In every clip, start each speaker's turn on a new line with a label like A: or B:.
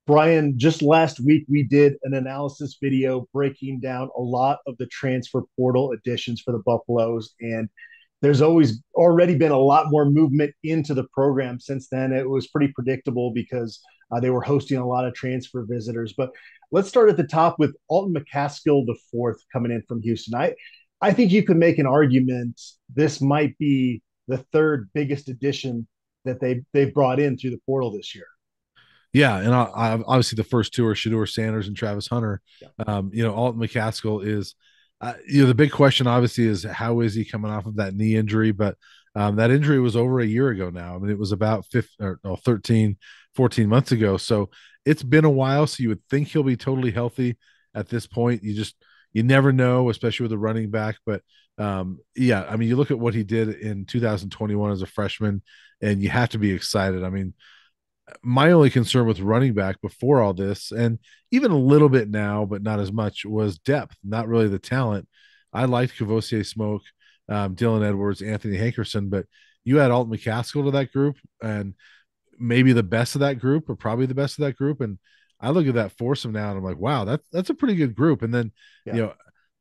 A: Brian, just last week we did an analysis video breaking down a lot of the transfer portal additions for the Buffaloes. And there's always already been a lot more movement into the program since then. It was pretty predictable because they were hosting a lot of transfer visitors. But let's start at the top with Alton McCaskill IV coming in from Houston. I think you could make an argument this might be the third biggest addition that they've brought in through the portal this year.
B: Yeah, and obviously the first two are Shador Sanders and Travis Hunter.
A: Yeah.
B: Alton McCaskill is, the big question obviously is how is he coming off of that knee injury? But that injury was over a year ago now. I mean, it was about 15, or no, 13, 14 months ago. So it's been a while. So you would think he'll be totally healthy at this point. You never know, especially with a running back. But yeah, I mean, you look at what he did in 2021 as a freshman, and you have to be excited. I mean, my only concern with running back before all this, and even a little bit now, but not as much, was depth, not really the talent. I liked Cavossier Smoke, Dylan Edwards, Anthony Hankerson, but you add Alton McCaskill to that group, and maybe the best of that group, or probably the best of that group. And I look at that foursome now, and I'm like, wow, that's a pretty good group. And then,
A: Yeah.
B: you know,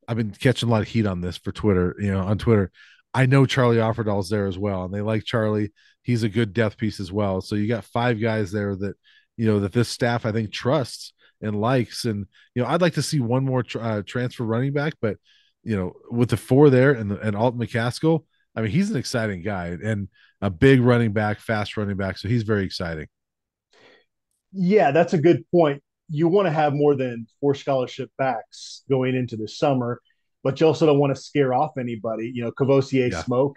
B: I've been catching a lot of heat on this for Twitter. On Twitter, I know Charlie Offerdahl's there as well, and they like Charlie. He's a good depth piece as well. So you got five guys there that that this staff I think trusts and likes. And I'd like to see one more transfer running back, but with the four there and Alton McCaskill, I mean he's an exciting guy and a big running back, fast running back. So he's very exciting.
A: Yeah, that's a good point. You want to have more than four scholarship backs going into the summer, but you also don't want to scare off anybody. Cavossier
B: Yeah.
A: Smoke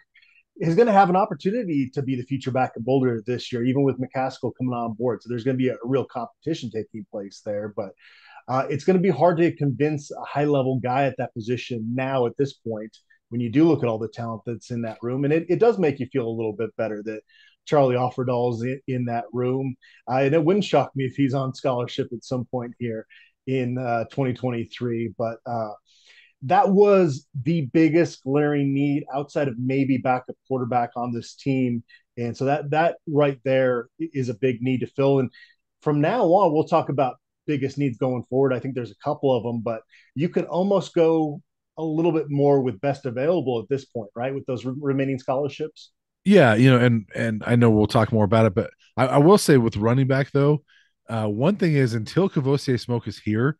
A: is going to have an opportunity to be the future back in Boulder this year, even with McCaskill coming on board. So there's going to be a real competition taking place there. But it's going to be hard to convince a high level guy at that position now at this point when you do look at all the talent that's in that room. And it does make you feel a little bit better that Charlie Offerdahl's in that room. And it wouldn't shock me if he's on scholarship at some point here in 2023. But that was the biggest glaring need outside of maybe backup quarterback on this team. And so that right there is a big need to fill. And from now on, we'll talk about biggest needs going forward. I think there's a couple of them, but you could almost go a little bit more with best available at this point, right? With those remaining scholarships.
B: Yeah, and I know we'll talk more about it, but I will say with running back though, one thing is until Cavossier Smoke is here,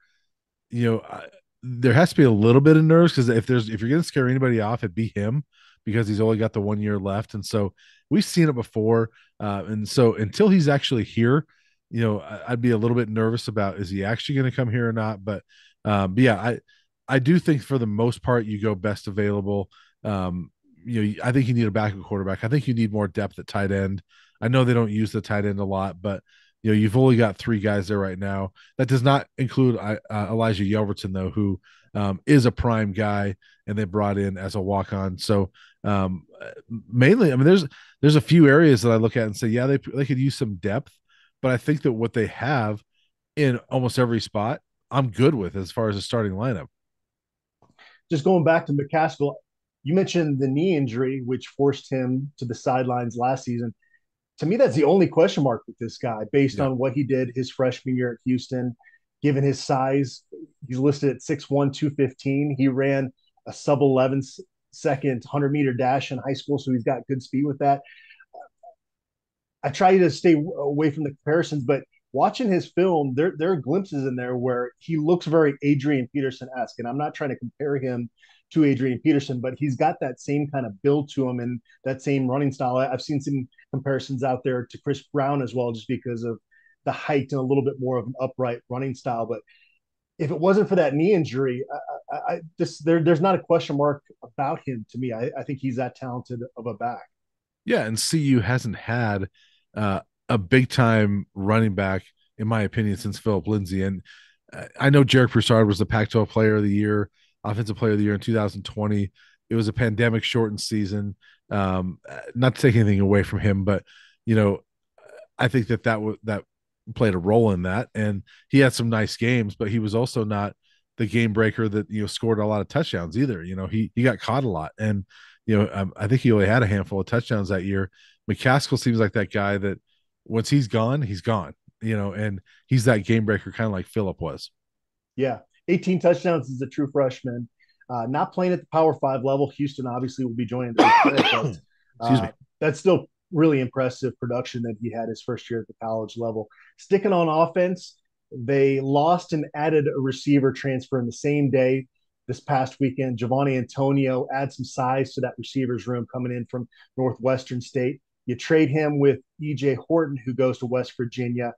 B: there has to be a little bit of nerves because if you're going to scare anybody off, it'd be him because he's only got the 1 year left, and so we've seen it before, and so until he's actually here, I'd be a little bit nervous about is he actually going to come here or not, but yeah, I do think for the most part you go best available. I think you need a backup quarterback. I think you need more depth at tight end. I know they don't use the tight end a lot, but you've only got three guys there right now. That does not include Elijah Yelverton, though, who is a prime guy, and they brought in as a walk on. So mainly, I mean, there's a few areas that I look at and say, yeah, they could use some depth, but I think that what they have in almost every spot, I'm good with as far as the starting lineup.
A: Just going back to McCaskill, you mentioned the knee injury, which forced him to the sidelines last season. To me, that's the only question mark with this guy based
B: Yeah.
A: on what he did his freshman year at Houston. Given his size, he's listed at 6'1, 215. He ran a sub 11 second 100-meter dash in high school, so he's got good speed with that. I try to stay away from the comparisons, but watching his film, there are glimpses in there where he looks very Adrian Peterson esque. And I'm not trying to compare him to Adrian Peterson, but he's got that same kind of build to him and that same running style. I've seen some comparisons out there to Chris Brown as well, just because of the height and a little bit more of an upright running style. But if it wasn't for that knee injury, there's not a question mark about him to me. I think he's that talented of a back.
B: Yeah, and CU hasn't had a big time running back, in my opinion, since Philip Lindsay. And I know Jarek Broussard was the Pac-12 Player of the Year, Offensive Player of the Year in 2020. It was a pandemic shortened season. Not to take anything away from him, but you know, I think that played a role in that. And he had some nice games, but he was also not the game breaker that scored a lot of touchdowns either. He got caught a lot, and I think he only had a handful of touchdowns that year. McCaskill seems like that guy that once he's gone, he's gone. and he's that game breaker, kind of like Phillip was.
A: Yeah, 18 touchdowns is a true freshman. Not playing at the Power Five level. Houston obviously will be joining the Big 12, but
B: Excuse me.
A: that's still really impressive production that he had his first year at the college level. Sticking on offense, they lost and added a receiver transfer in the same day this past weekend. Giovanni Antonio adds some size to that receivers room coming in from Northwestern State. You trade him with EJ Horton, who goes to West Virginia.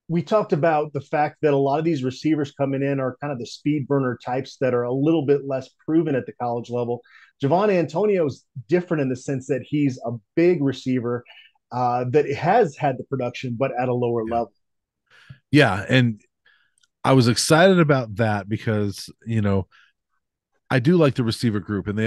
A: We talked about the fact that a lot of these receivers coming in are kind of the speed burner types that are a little bit less proven at the college level. Giovanni Antonio is different in the sense that he's a big receiver that has had the production, but at a lower
B: Yeah.
A: level.
B: Yeah. And I was excited about that because, I do like the receiver group, and they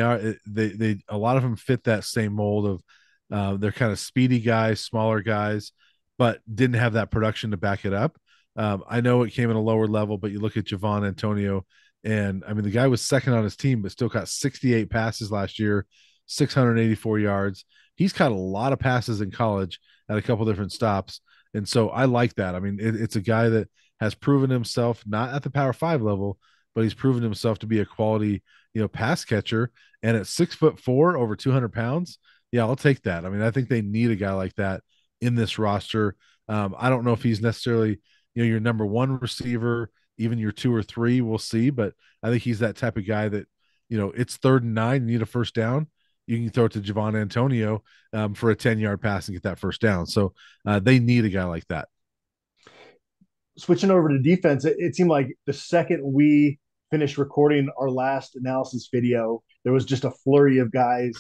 B: a lot of them fit that same mold of they're kind of speedy guys, smaller guys, but didn't have that production to back it up. I know it came at a lower level, but you look at Javon Antonio, and I mean the guy was second on his team, but still caught 68 passes last year, 684 yards. He's caught a lot of passes in college at a couple different stops, and so I like that. I mean, it's a guy that has proven himself not at the Power Five level, but he's proven himself to be a quality, pass catcher. And at 6'4", over 200 pounds, yeah, I'll take that. I mean, I think they need a guy like that in this roster. I don't know if he's necessarily, your number one receiver, even your two or three, we'll see. But I think he's that type of guy that, it's 3rd and 9, you need a first down. You can throw it to Javon Antonio for a 10-yard pass and get that first down. So they need a guy like that.
A: Switching over to defense, it seemed like the second we finished recording our last analysis video, there was just a flurry of guys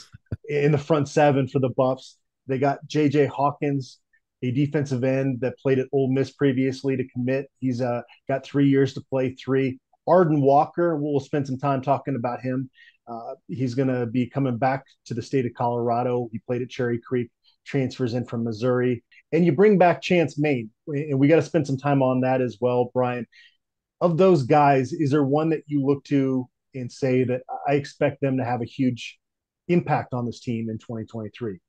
A: in the front seven for the Buffs. They got J.J. Hawkins, a defensive end that played at Ole Miss previously, to commit. He's got 3 years to play three. Arden Walker, we'll spend some time talking about him. He's going to be coming back to the state of Colorado. He played at Cherry Creek, transfers in from Missouri. And you bring back Chance Main, and we got to spend some time on that as well, Brian. Of those guys, is there one that you look to and say that I expect them to have a huge impact on this team in 2023?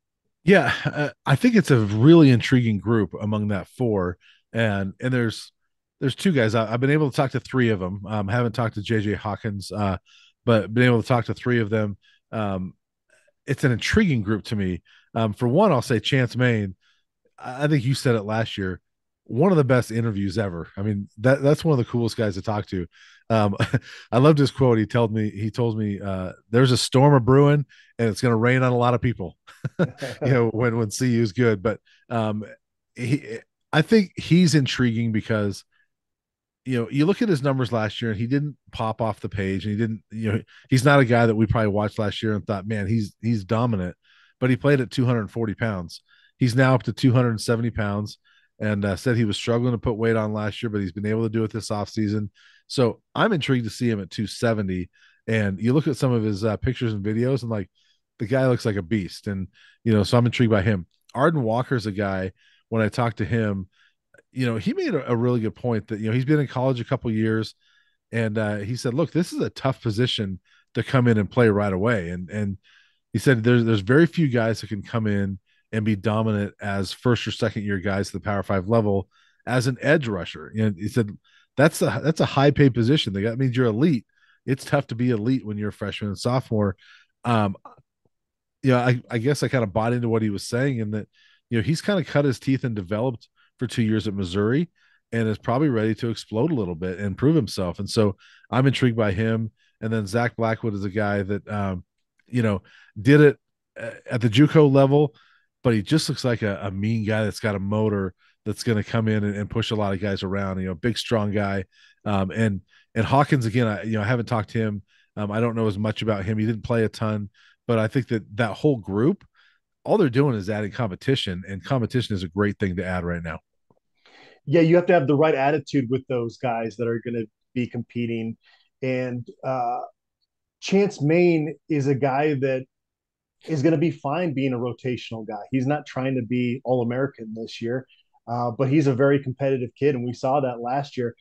B: Yeah, I think it's a really intriguing group among that four, and there's two guys. I've been able to talk to three of them. Haven't talked to JJ Hawkins, but been able to talk to three of them. It's an intriguing group to me. For one, I'll say Chance Main. I think you said it last year. One of the best interviews ever. I mean, that's one of the coolest guys to talk to. I loved his quote. He told me, there's a storm of brewing and it's going to rain on a lot of people, when CU is good. But I think he's intriguing because, you look at his numbers last year and he didn't pop off the page, and he didn't, he's not a guy that we probably watched last year and thought, man, he's dominant, but he played at 240 pounds. He's now up to 270 pounds, and said he was struggling to put weight on last year, but he's been able to do it this offseason. So I'm intrigued to see him at 270. And you look at some of his pictures and videos, and like the guy looks like a beast. And, so I'm intrigued by him. Arden Walker's a guy, when I talked to him, he made a really good point that, he's been in college a couple years, and he said, look, this is a tough position to come in and play right away. And he said, there's very few guys that can come in and be dominant as first or second year guys to the Power Five level as an edge rusher. He said that's a high paid position. That means you're elite. It's tough to be elite when you're a freshman and sophomore. I guess I kind of bought into what he was saying, in that, he's kind of cut his teeth and developed for 2 years at Missouri, and is probably ready to explode a little bit and prove himself. And so I'm intrigued by him. And then Zach Blackwood is a guy that, did it at the JUCO level, but he just looks like a mean guy that's got a motor that's going to come in and push a lot of guys around. Big, strong guy. And Hawkins, again, I haven't talked to him. I don't know as much about him. He didn't play a ton, but I think that whole group, all they're doing is adding competition, and competition is a great thing to add right now.
A: Yeah, you have to have the right attitude with those guys that are going to be competing. And Chance Main is a guy that is going to be fine being a rotational guy. He's not trying to be All-American this year, but he's a very competitive kid, and we saw that last year.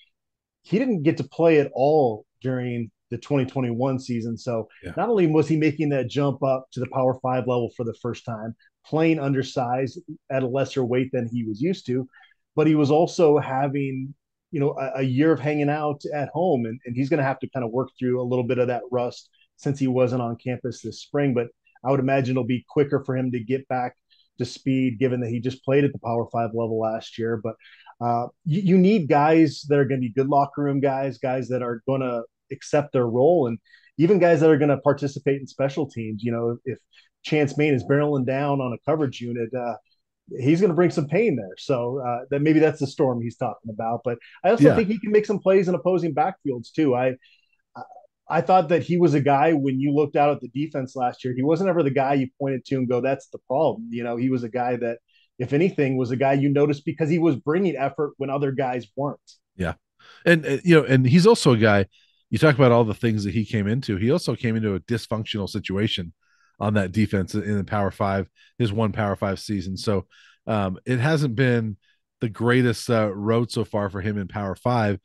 A: He didn't get to play at all during the 2021 season. So
B: Yeah.
A: not only was he making that jump up to the Power Five level for the first time, playing undersized at a lesser weight than he was used to, but he was also having, a year of hanging out at home, and he's going to have to kind of work through a little bit of that rust since he wasn't on campus this spring. But I would imagine it'll be quicker for him to get back to speed, given that he just played at the Power Five level last year. But you need guys that are going to be good locker room guys, guys that are going to accept their role, and even guys that are going to participate in special teams. If Chance Main is barreling down on a coverage unit, he's going to bring some pain there. So that maybe that's the storm he's talking about. But I also
B: Yeah.
A: think he can make some plays in opposing backfields too. I thought that he was a guy when you looked out at the defense last year, he wasn't ever the guy you pointed to and go, that's the problem. He was a guy that, if anything, was a guy you noticed because he was bringing effort when other guys weren't.
B: Yeah. And, and he's also a guy, you talk about all the things that he came into. He also came into a dysfunctional situation on that defense in the Power Five, his one Power Five season. So it hasn't been the greatest road so far for him in Power Five.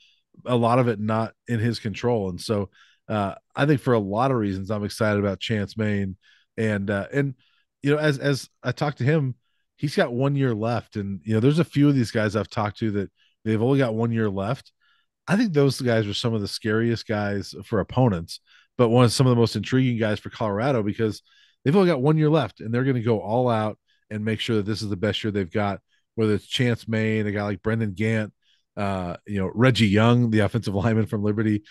B: A lot of it not in his control, and so I think for a lot of reasons, I'm excited about Chance Main, and as I talked to him, he's got 1 year left, and there's a few of these guys I've talked to that they've only got 1 year left. I think those guys are some of the scariest guys for opponents, but one of some of the most intriguing guys for Colorado because they've only got 1 year left and they're going to go all out and make sure that this is the best year they've got. Whether it's Chance Main, a guy like Brendan Gant, Reggie Young, the offensive lineman from Liberty.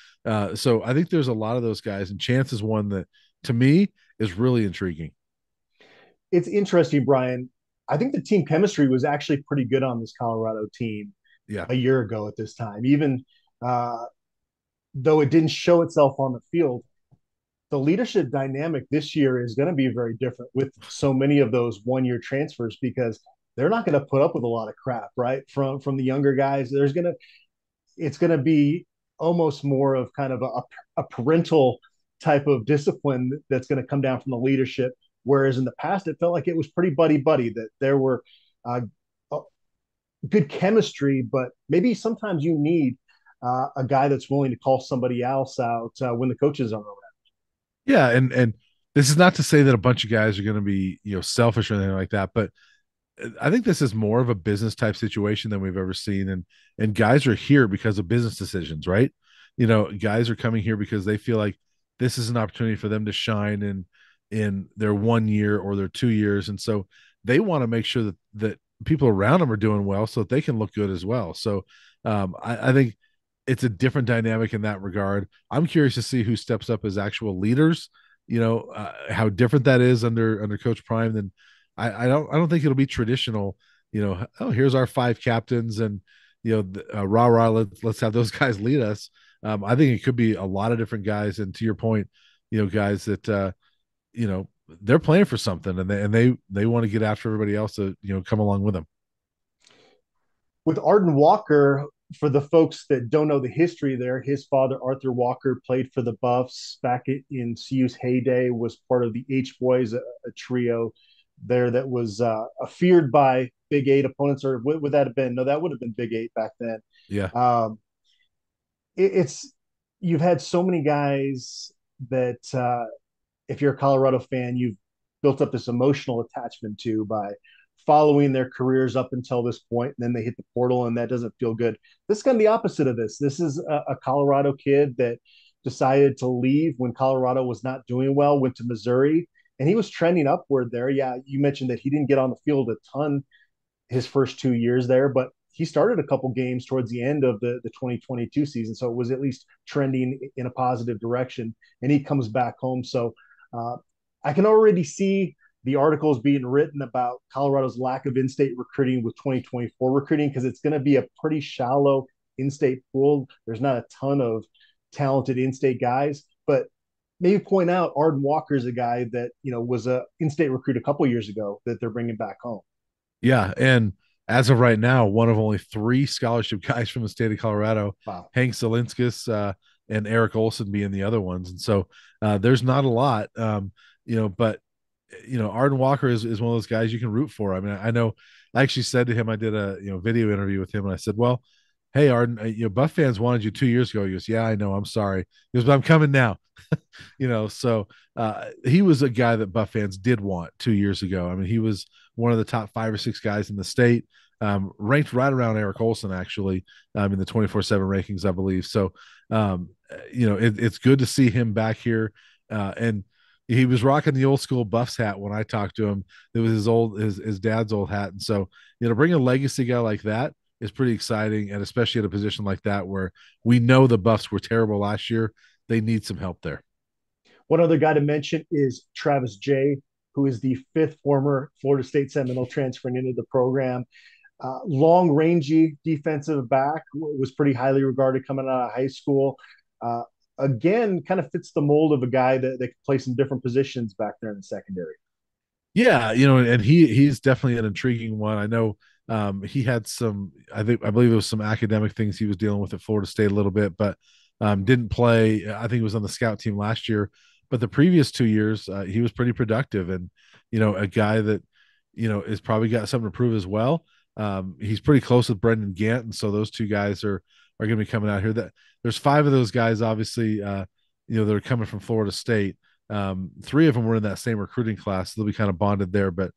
B: So I think there's a lot of those guys, and Chance is one that, to me, is really intriguing.
A: It's interesting, Brian. I think the team chemistry was actually pretty good on this Colorado team
B: Yeah,
A: a year ago at this time, even uh, though it didn't show itself on the field. The leadership dynamic this year is going to be very different with so many of those 1 year transfers because they're not going to put up with a lot of crap, right? From the younger guys, it's going to be almost more of kind of a parental type of discipline that's going to come down from the leadership. Whereas in the past, it felt like it was pretty buddy buddy, that there were uh, good chemistry, but maybe sometimes you need a guy that's willing to call somebody else out when the coaches aren't around.
B: yeah, and this is not to say that a bunch of guys are going to be selfish or anything like that, but I think this is more of a business type situation than we've ever seen, and guys are here because of business decisions, right? Guys are coming here because they feel like this is an opportunity for them to shine in their 1 year or their 2 years, and so they want to make sure that people around them are doing well so that they can look good as well. So I think it's a different dynamic in that regard. I'm curious to see who steps up as actual leaders. How different that is under Coach Prime than I don't think it'll be traditional. Oh, here's our five captains, and rah rah. Let's have those guys lead us. I think it could be a lot of different guys, and to your point, guys that they're playing for something, and they want to get after everybody else to come along with them.
A: With Arden Walker, for the folks that don't know the history there, his father, Arthur Walker, played for the Buffs back in CU's heyday, was part of the H Boys, a trio there that was feared by Big Eight opponents, or would that have been? No, that would have been Big Eight back then.
B: Yeah.
A: It's you've had so many guys that if you're a Colorado fan, you've built up this emotional attachment to by following their careers up until this point, and then they hit the portal, and that doesn't feel good. This is kind of the opposite of this. This is a Colorado kid that decided to leave when Colorado was not doing well, went to Missouri, and he was trending upward there. Yeah, you mentioned that he didn't get on the field a ton his first 2 years there, but he started a couple games towards the end of the 2022 season, so it was at least trending in a positive direction. And he comes back home, so I can already see the articles being written about Colorado's lack of in-state recruiting with 2024 recruiting, because it's going to be a pretty shallow in-state pool. There's not a ton of talented in-state guys, but maybe point out Arden Walker is a guy that was a in-state recruit a couple years ago that they're bringing back home.
B: Yeah, and as of right now, one of only three scholarship guys from the state of Colorado,
A: Wow.
B: Hank Zelinskas and Eric Olson being the other ones, and so there's not a lot, but Arden Walker is one of those guys you can root for. I mean, I know I actually said to him, I did a video interview with him, and I said, well, hey, Arden, Buff fans wanted you 2 years ago. He goes, yeah, I know, I'm sorry. He goes, but I'm coming now. So he was a guy that Buff fans did want 2 years ago. I mean, he was one of the top 5 or 6 guys in the state. ranked right around Eric Olson, actually, in the 24/7 rankings, I believe. So, it's good to see him back here. And he was rocking the old school Buffs hat when I talked to him. It was his dad's old hat. And so, bring a legacy guy like that is pretty exciting. And especially at a position like that where we know the Buffs were terrible last year, they need some help there.
A: One other guy to mention is Travis Jay, who is the fifth former Florida State Seminole transferring into the program. Long, rangy defensive back, was pretty highly regarded coming out of high school. Uh, Again, kind of fits the mold of a guy that can play some different positions back there in the secondary.
B: Yeah, and he's definitely an intriguing one. I know he had some, I believe it was some academic things he was dealing with at Florida State a little bit, but didn't play. I think he was on the scout team last year, but the previous 2 years he was pretty productive, and a guy that is probably got something to prove as well. He's pretty close with Brendan Gant, and so those two guys are going to be coming out here. That there's five of those guys, obviously, that are coming from Florida State. Three of them were in that same recruiting class. So they'll be kind of bonded there. But,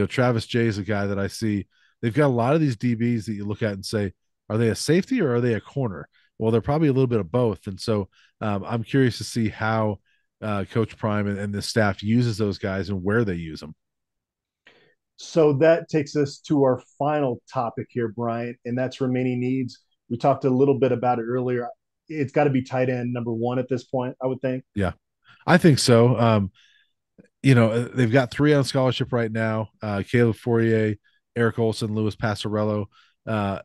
B: Travis Jay is a guy that I see. They've got a lot of these DBs that you look at and say, are they a safety or are they a corner? Well, they're probably a little bit of both. And so I'm curious to see how Coach Prime and the staff uses those guys and where they use them.
A: So that takes us to our final topic here, Brian, and that's remaining needs. We talked a little bit about it earlier. It's got to be tight end number one at this point, I would think.
B: Yeah, I think so. They've got three on scholarship right now: Caleb Fourier, Eric Olson, Louis Passarello. And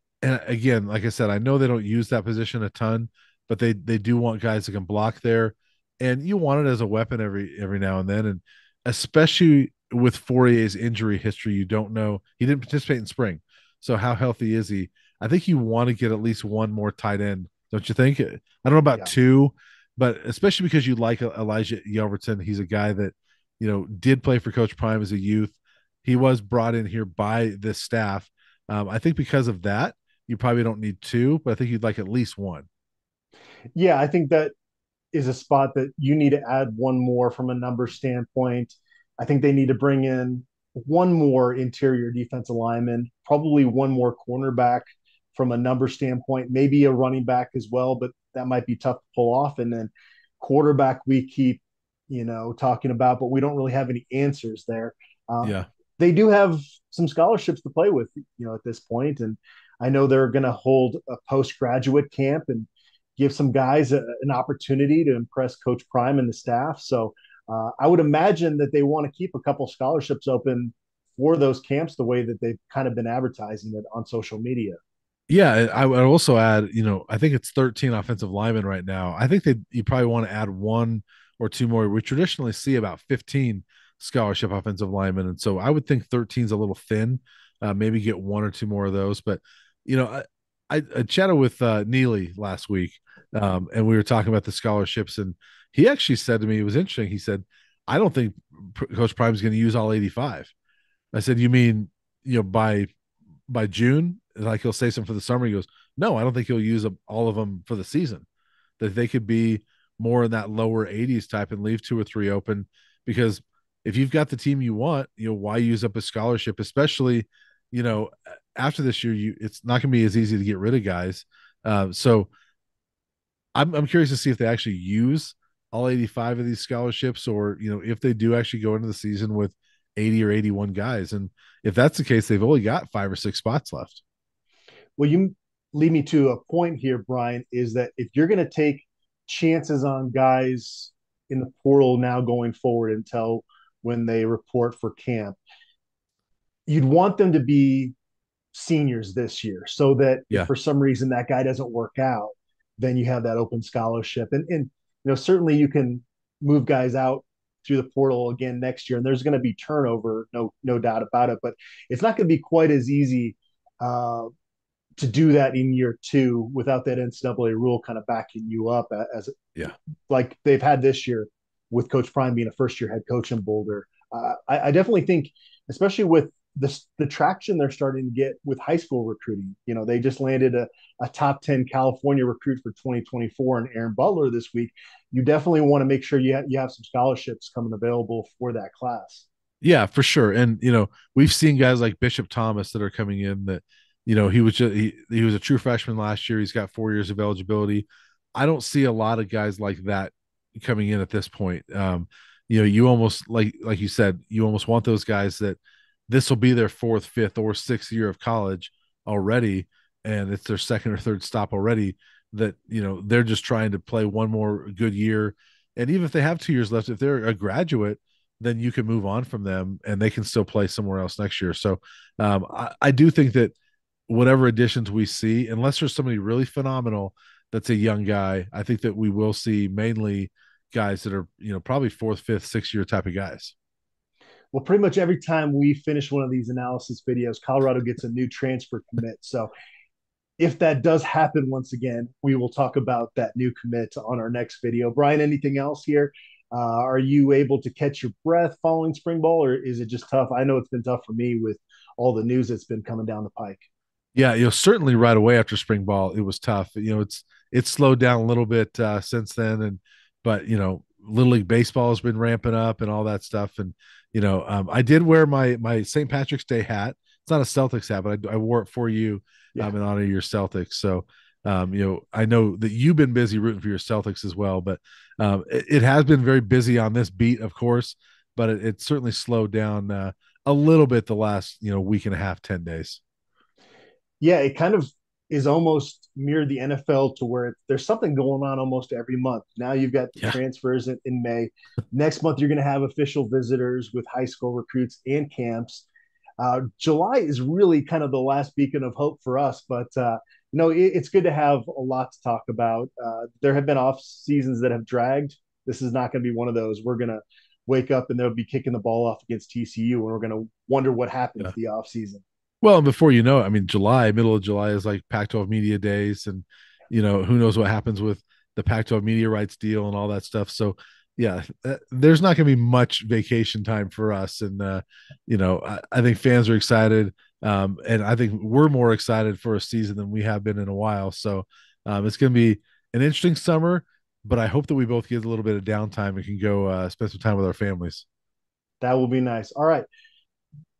B: again, like I said, I know they don't use that position a ton, but they do want guys that can block there, and you want it as a weapon every now and then, and especially with Fourier's injury history, you don't know he didn't participate in spring, so how healthy is he? I think you want to get at least one more tight end, don't you think? I don't know about
A: Yeah.
B: two, but especially because you like Elijah Yelverton, he's a guy that did play for Coach Prime as a youth. He was brought in here by this staff. I think because of that, you probably don't need two, but I think you'd like at least one.
A: Yeah, I think that is a spot that you need to add one more from a number standpoint. I think they need to bring in one more interior defensive lineman, probably one more cornerback from a number standpoint, maybe a running back as well, but that might be tough to pull off. And then quarterback, we keep, talking about, but we don't really have any answers there.
B: Yeah.
A: They do have some scholarships to play with, at this point. And I know they're going to hold a postgraduate camp and give some guys an opportunity to impress Coach Prime and the staff. So I would imagine that they want to keep a couple scholarships open for those camps the way that they've kind of been advertising it on social media.
B: Yeah, I would also add, I think it's 13 offensive linemen right now. I think that you probably want to add one or two more. We traditionally see about 15 scholarship offensive linemen, and so I would think 13 is a little thin. Maybe get one or two more of those. But I chatted with Neely last week, and we were talking about the scholarships, and he actually said to me, it was interesting. He said, "I don't think Coach Prime is going to use all 85." I said, "You mean by June?" Like he'll say something for the summer. He goes, "No, I don't think he'll use all of them for the season. That they could be more in that lower 80s type and leave two or three open, because if you've got the team you want, why use up a scholarship, especially after this year, it's not going to be as easy to get rid of guys. So I'm curious to see if they actually use all 85 of these scholarships, or if they do actually go into the season with 80 or 81 guys, and if that's the case, they've only got 5 or 6 spots left."
A: Well, you lead me to a point here, Brian, is that if you're going to take chances on guys in the portal now going forward until when they report for camp, you'd want them to be seniors this year so that if
B: Yeah.
A: for some reason that guy doesn't work out, then you have that open scholarship. And certainly you can move guys out through the portal again next year, and there's going to be turnover, no doubt about it. But it's not going to be quite as easy to do that in year two without that NCAA rule kind of backing you up as
B: Yeah.
A: like they've had this year with Coach Prime being a first year head coach in Boulder. I definitely think, especially with the traction they're starting to get with high school recruiting. They just landed a top 10 California recruit for 2024 and Aaron Butler this week. You definitely want to make sure you have some scholarships coming available for that class.
B: Yeah, for sure. And we've seen guys like Bishop Thomas that are coming in that he was a true freshman last year. He's got 4 years of eligibility. I don't see a lot of guys like that coming in at this point. You almost like you said, you almost want those guys that this will be their fourth, fifth, or sixth year of college already, and it's their second or third stop already. That they're just trying to play one more good year, and even if they have 2 years left, if they're a graduate, then you can move on from them, and they can still play somewhere else next year. So I do think that whatever additions we see, unless there's somebody really phenomenal that's a young guy, I think that we will see mainly guys that are, probably fourth, fifth, 6 year type of guys.
A: Well, pretty much every time we finish one of these analysis videos, Colorado gets a new transfer commit. So if that does happen once again, we will talk about that new commit on our next video. Brian, anything else here? Are you able to catch your breath following spring ball, or is it just tough? I know it's been tough for me with all the news that's been coming down the pike.
B: Yeah, certainly right away after spring ball, it was tough. It's slowed down a little bit since then, and but Little League baseball has been ramping up and all that stuff. And I did wear my St. Patrick's Day hat. It's not a Celtics hat, but I wore it for you
A: Yeah.
B: in honor of your Celtics. So I know that you've been busy rooting for your Celtics as well, but it has been very busy on this beat, of course, but it certainly slowed down a little bit the last week and a half, 10 days.
A: Yeah, it kind of is almost mirrored the NFL to where there's something going on almost every month. Now you've got the
B: Yeah.
A: transfers in May. Next month, you're going to have official visitors with high school recruits and camps. July is really kind of the last beacon of hope for us, but it's good to have a lot to talk about. There have been off seasons that have dragged. This is not going to be one of those. We're going to wake up and they'll be kicking the ball off against TCU, and we're going to wonder what happened
B: Yeah.
A: to the off season.
B: Well, and before you know it, I mean, middle of July is like Pac-12 media days, and who knows what happens with the Pac-12 media rights deal and all that stuff. So, yeah, there's not going to be much vacation time for us, and I think fans are excited, and I think we're more excited for a season than we have been in a while. So, it's going to be an interesting summer, but I hope that we both get a little bit of downtime and can go spend some time with our families.
A: That will be nice. All right.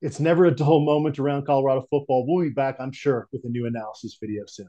A: It's never a dull moment around Colorado football. We'll be back, I'm sure, with a new analysis video soon.